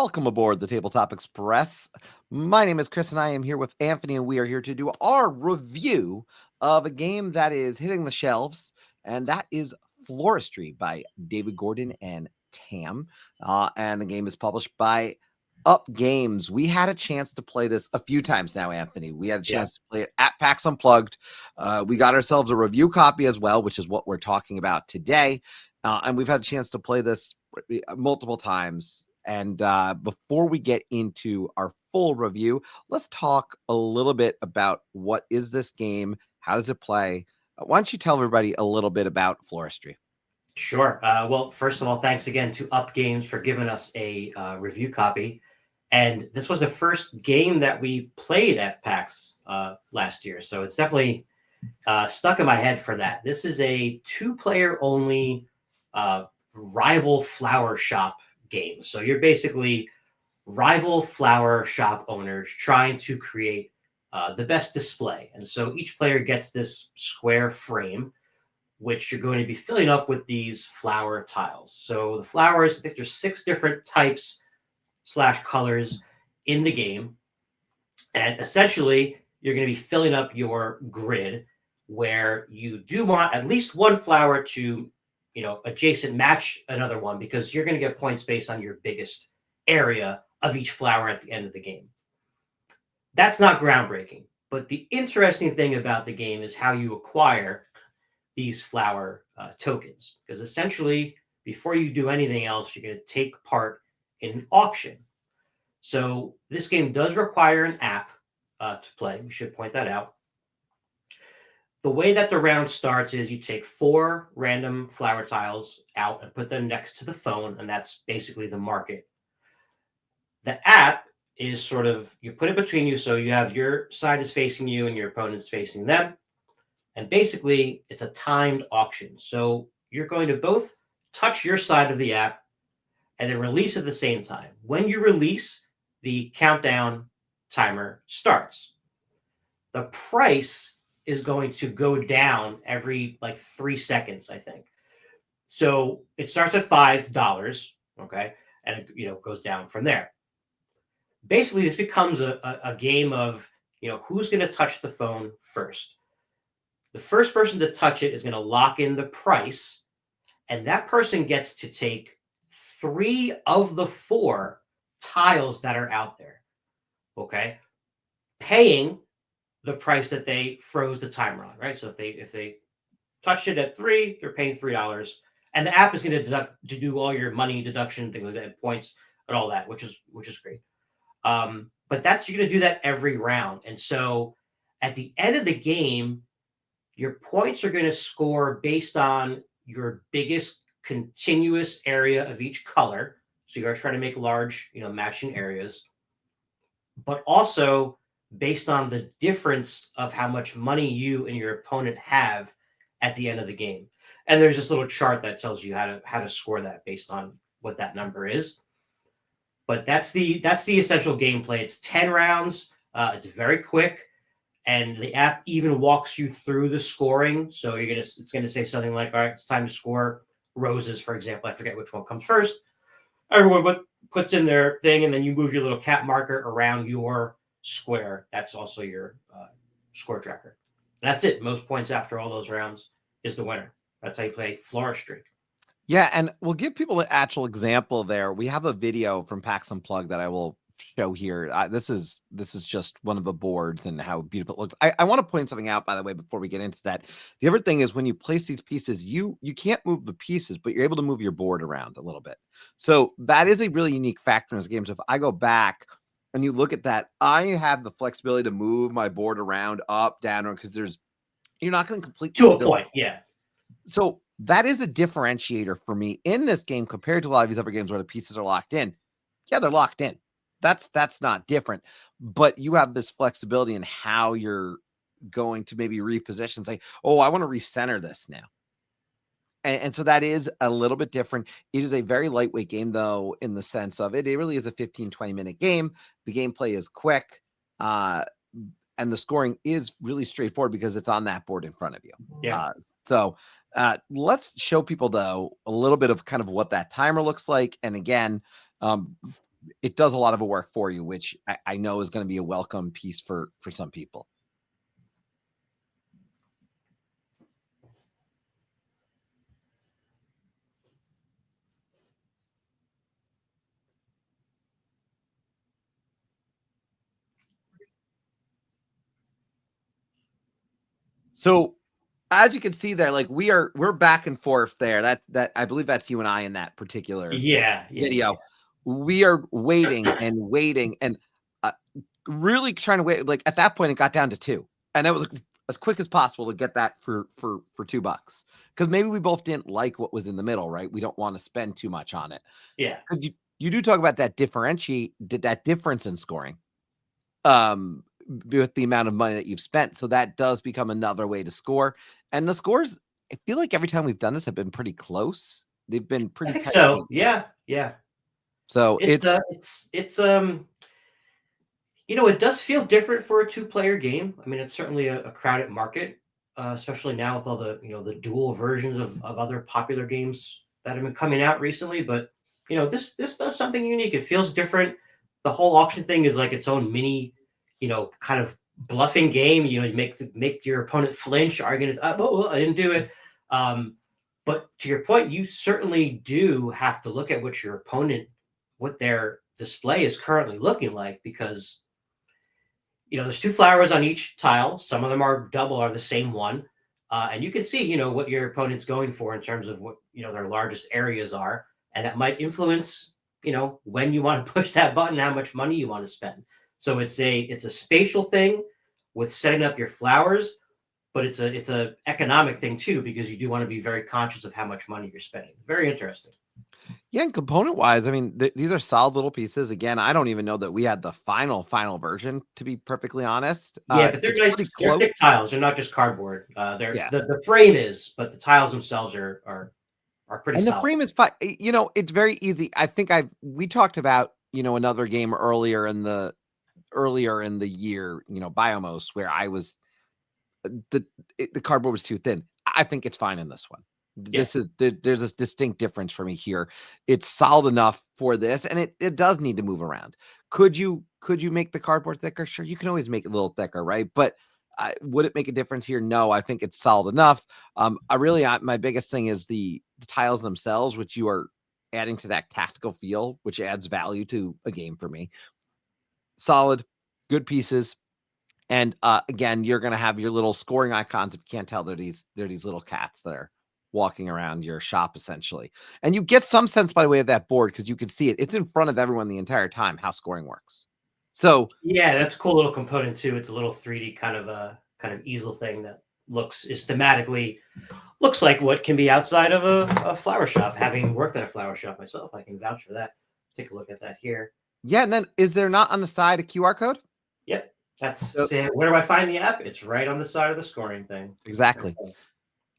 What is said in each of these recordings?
Welcome aboard the Tabletop Express. My name is Chris, and I am here with Anthony, and we are here to do our review of a game that is hitting the shelves, and that is Floristry by David Gordon and TAM. And the game is published by Up Games. We had a chance to play this a few times now, Anthony. We had a chance to play it at PAX Unplugged. We got ourselves a review copy as well, which is what we're talking about today. And we've had a chance to play this multiple times. And before we get into our full review, let's talk a little bit about what is this game? How does it play? Why don't you tell everybody a little bit about Floristry? Sure. Well, first of all, thanks again to Up Games for giving us a review copy. And this was the first game that we played at PAX last year. So it's definitely stuck in my head for that. This is a two-player only rival flower shop game. So you're basically rival flower shop owners trying to create the best display. And so each player gets this square frame, which you're going to be filling up with these flower tiles. So the flowers, I think there's 6 different types / colors in the game. And essentially, you're going to be filling up your grid where you do want at least one flower to adjacent match another one, because you're going to get points based on your biggest area of each flower at the end of the game. That's not groundbreaking, but the interesting thing about the game is how you acquire these flower tokens, because essentially before you do anything else, you're going to take part in an auction. So this game does require an app to play. We should point that out. The way that the round starts is you take 4 random flower tiles out and put them next to the phone, and that's basically the market. The app is sort of, you put it between you, so you have your side is facing you and your opponent's facing them. And basically, it's a timed auction. So you're going to both touch your side of the app and then release at the same time. When you release, the countdown timer starts. The price is going to go down every 3 seconds, I think. So it starts at $5, okay, and it goes down from there. Basically, this becomes a game of who's going to touch the phone first. The first person to touch it is going to lock in the price, and that person gets to take 3 of the 4 tiles that are out there, okay, paying the price that they froze the timer on, right? So if they touched it at 3, they're paying $3, and the app is going to do all your money deduction, things like that, points and all that, which is great. But you're going to do that every round, and so at the end of the game, your points are going to score based on your biggest continuous area of each color. So you're trying to make large, matching areas, but also based on the difference of how much money you and your opponent have at the end of the game. And there's this little chart that tells you how to score that based on what that number is. But that's the essential gameplay. It's 10 rounds. It's very quick, and the app even walks you through the scoring. So it's gonna say something like, all right, it's time to score roses, for example. I forget which one comes first. Everyone puts in their thing, and then you move your little cat marker around your square. That's also your score tracker. And that's it. Most points after all those rounds is the winner. That's how you play Floristry. Yeah, and we'll give people an actual example there. We have a video from PAX Unplugged that I will show here. This is just one of the boards and how beautiful it looks. I want to point something out, by the way, before we get into that. The other thing is when you place these pieces, you can't move the pieces, but you're able to move your board around a little bit. So that is a really unique factor in this game. So if I go back and you look at that, I have the flexibility to move my board around, up, down, because you're not going to completely to a point, yeah. So that is a differentiator for me in this game compared to a lot of these other games where the pieces are locked in. Yeah, they're locked in. That's not different, but you have this flexibility in how you're going to maybe reposition and say, oh, I want to recenter this now. And so that is a little bit different. It is a very lightweight game, though, in the sense of it really is a 15, 20-minute game. The gameplay is quick, and the scoring is really straightforward because it's on that board in front of you. Yeah. So let's show people, though, a little bit of kind of what that timer looks like. And again, it does a lot of work for you, which I know is going to be a welcome piece for some people. So as you can see there, like we're back and forth there. That I believe that's you and I in that particular video. We are waiting and really trying to wait. Like at that point, it got down to 2, and it was as quick as possible to get that for $2, because maybe we both didn't like what was in the middle, right? We don't want to spend too much on it. Yeah. You do talk about that difference in scoring, with the amount of money that you've spent. So that does become another way to score. And the scores, I feel like every time we've done this have been pretty close. They've been pretty tight. So yeah. So it's it does feel different for a 2-player game. I mean, it's certainly a crowded market, especially now with all the the dual versions of other popular games that have been coming out recently. But this does something unique. It feels different. The whole auction thing is like its own mini, kind of bluffing game. You make your opponent flinch, arguing, I didn't do it. But to your point, you certainly do have to look at what their display is currently looking like, because there's 2 flowers on each tile. Some of them are double, are the same one. And you can see, what your opponent's going for in terms of what, their largest areas are. And that might influence, when you want to push that button, how much money you want to spend. So it's a spatial thing with setting up your flowers, but it's a economic thing too, because you do want to be very conscious of how much money you're spending. Very interesting. Yeah, and component wise, I mean, these are solid little pieces. Again, I don't even know that we had the final version, to be perfectly honest. Yeah, but they're nice. They're thick tiles. They're not just cardboard. The frame is, but the tiles themselves are pretty. And solid. The frame is fine. It's very easy. I think we talked about another game earlier in the year, Biomos, where I was the cardboard was too thin. I think it's fine in this one. There's this distinct difference for me here. It's solid enough for this, and it does need to move around. Could you make the cardboard thicker? Sure, you can always make it a little thicker, right? But would it make a difference here? No, I think it's solid enough. My biggest thing is the tiles themselves, which you are adding to that tactical feel, which adds value to a game for me. Solid, good pieces. And again, you're going to have your little scoring icons. If you can't tell, they're these little cats that are walking around your shop, essentially. And you get some sense by the way of that board, because you can see it. It's in front of everyone the entire time, how scoring works. So yeah, that's a cool little component too. It's a little 3D kind of easel thing that is thematically looks like what can be outside of a flower shop. Having worked at a flower shop myself, I can vouch for that. Take a look at that here. Yeah, and then is there not on the side a QR code? Yep. Where do I find the app? It's right on the side of the scoring thing. Exactly.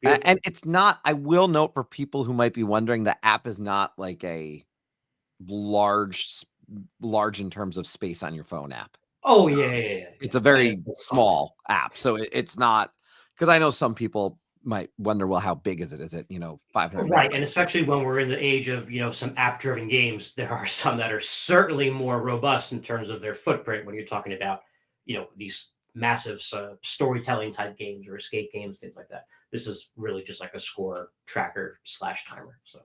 And it's not, I will note for people who might be wondering, the app is not like a large in terms of space on your phone app. Oh, yeah. It's a very small app. So it's not, because I know some people might wonder, well, how big is it? Is it, 500? Right. And especially when we're in the age of, some app driven games, there are some that are certainly more robust in terms of their footprint when you're talking about, these massive storytelling type games or escape games, things like that. This is really just like a score tracker / timer. So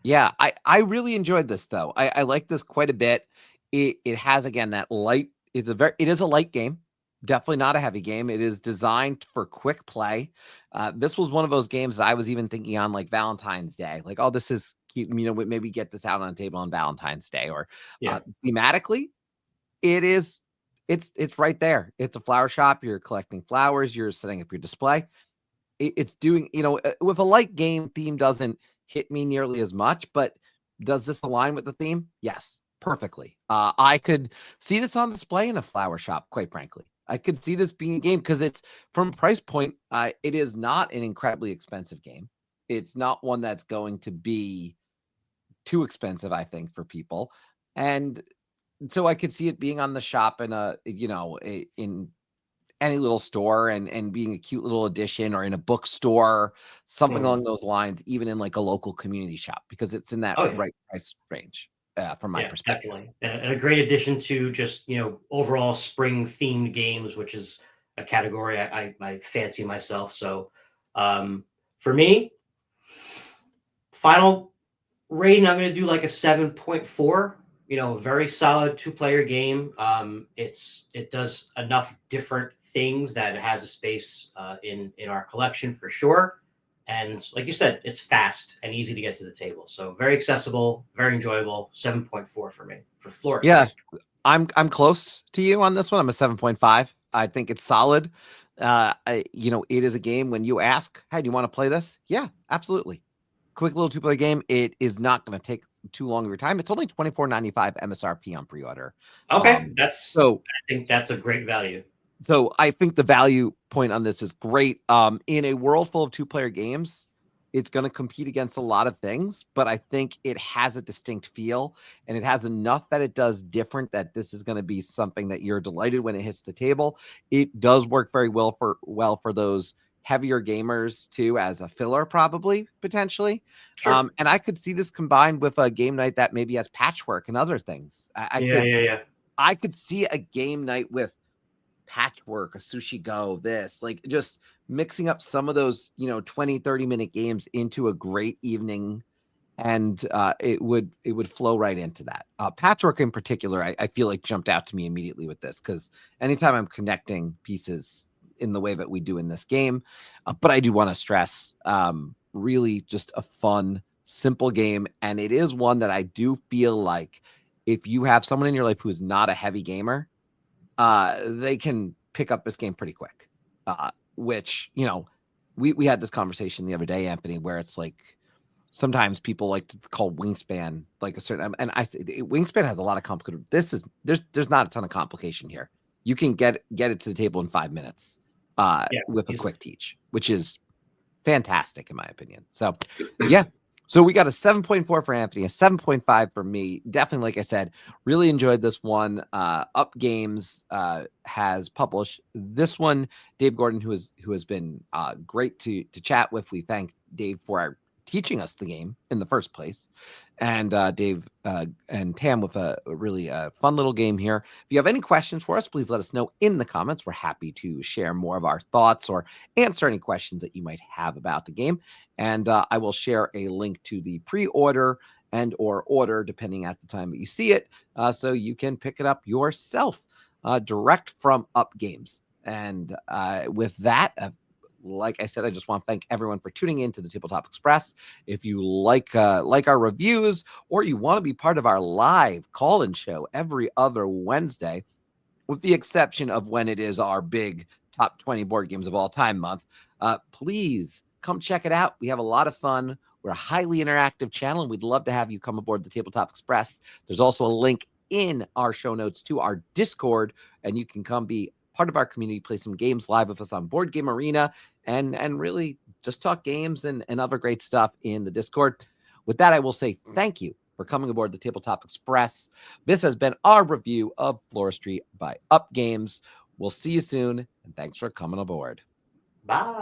yeah, I really enjoyed this though. I like this quite a bit. It has, again, that light. It is a light game, definitely not a heavy game. It is designed for quick play. This was one of those games that I was even thinking on like Valentine's Day, like, oh, this is cute, maybe get this out on a table on Valentine's Day, or thematically, it's right there. It's a flower shop. You're collecting flowers. You're setting up your display. It's doing, with a light game, theme doesn't hit me nearly as much, but does this align with the theme? Yes, perfectly. I could see this on display in a flower shop, quite frankly. I could see this being a game, because it's, from price point, it is not an incredibly expensive game. It's not one that's going to be too expensive, I think, for people. And so I could see it being on the shop in in any little store, and being a cute little addition, or in a bookstore, something along those lines, even in like a local community shop, because it's in that right price range. from my perspective. Definitely, and a great addition to just overall spring themed games, which is a category I fancy myself. So for me, final rating, I'm going to do like a 7.4. Very solid 2-player game. It does enough different things that it has a space in our collection for sure. And like you said, it's fast and easy to get to the table. So very accessible, very enjoyable. 7.4 for me for Floristry. Yeah, I'm close to you on this one. I'm a 7.5. I think it's solid. It is a game when you ask, hey, do you want to play this? Yeah, absolutely. Quick little 2-player game. It is not going to take too long of your time. It's only $24.95 MSRP on pre-order. Okay, I think that's a great value. So I think the value point on this is great. In a world full of 2-player games, it's going to compete against a lot of things, but I think it has a distinct feel and it has enough that it does different that this is going to be something that you're delighted when it hits the table. It does work very well for those heavier gamers too, as a filler, probably potentially. Sure. And I could see this combined with a game night that maybe has patchwork and other things. I could see a game night with patchwork, a sushi go, this, like just mixing up some of those 20-30 minute games into a great evening, and it would flow right into that. Patchwork in particular, I feel like jumped out to me immediately with this, because anytime I'm connecting pieces in the way that we do in this game, but I do want to stress, really just a fun, simple game, and it is one that I do feel like if you have someone in your life who is not a heavy gamer, they can pick up this game pretty quick. Which, we had this conversation the other day, Anthony, where it's like sometimes people like to call Wingspan like a certain, and I said Wingspan has a lot of complicated. There's not a ton of complication here. You can get it to the table in 5 minutes with a quick teach, which is fantastic in my opinion. So yeah. So we got a 7.4 for Anthony, a 7.5 for me. Definitely, like I said, really enjoyed this one. Up Games has published this one. Dave Gordon, who has been great to chat with. We thank Dave for teaching us the game in the first place, and Dave and Tam with a really fun little game here. If you have any questions for us, please let us know in the comments. We're happy to share more of our thoughts or answer any questions that you might have about the game. And I will share a link to the pre-order and or order, depending at the time that you see it, so you can pick it up yourself direct from Up Games. And with that, like I said, I just want to thank everyone for tuning in to the Tabletop Express. If you like our reviews, or you want to be part of our live call-in show every other Wednesday, with the exception of when it is our big top 20 board games of all time month, please come check it out. We have a lot of fun. We're a highly interactive channel, and we'd love to have you come aboard the Tabletop Express. There's also a link in our show notes to our Discord, and you can come be part of our community, play some games live with us on Board Game Arena, and really just talk games and other great stuff in the Discord. With that, I will say thank you for coming aboard the Tabletop Express. This has been our review of Floristry by Up Games. We'll see you soon, and thanks for coming aboard. Bye.